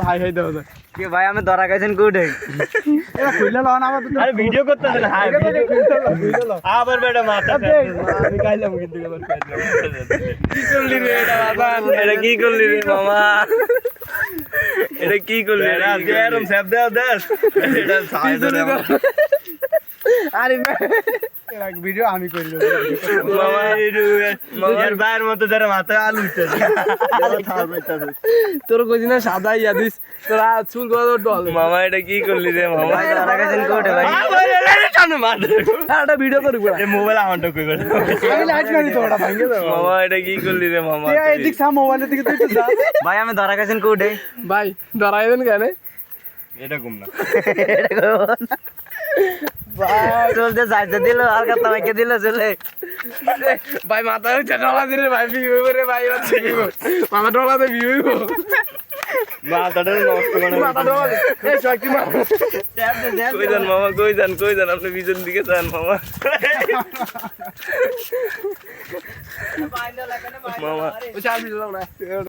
high high দাও কি ভাই আমি ধরা গেছেন কুড়ে এরা কইলা লন আমার তো আরে ভিডিও করতেছ না হাই আবার বেটা মাথা আমি গাইলাম কিন্তু এবার কি করলি রে এটা বাবা এটা কি করলি রে মামা এটা কি করলি রে এরম স্যাপ দাও দাস এটা সাইজ ধরে আরে এরা ভিডিও আমি করি মামা মামার বাইরের মতো যারা মাথা আলু উঠতেছে তোর কইছি না সাদা ইয়া দিস তোরা চুল কত ডল মামা এটা কি করলি রে মামা ধরা গেছেন কুড়ে ভাই একটা ভিডিও করি পুরা এই মোবাইল আমারটা কই করে আমি লাইট মারি তো ওটা ভাঙে দাও মামা এটা কি করলি রে মামা এদিক সা মোবাইলের দিকে তুই যা ভাই আমি ধরা গেছেন কুড়ে ভাই ডরাইবেন কেন এটা ঘুম না চলতে যাইতে দিল আর কথা মাইকে দিল চলে ভাই মাথা হচ্ছে ডলা দিলে ভাই বিয়ে করে ভাই মাথা ডলাতে বিয়ে হইব মাথাটা নষ্ট করে মাথা ডলা এই শক্তি মা কই যান আপনি পিছন দিকে যান মামা মামা ও চাল দিলাম না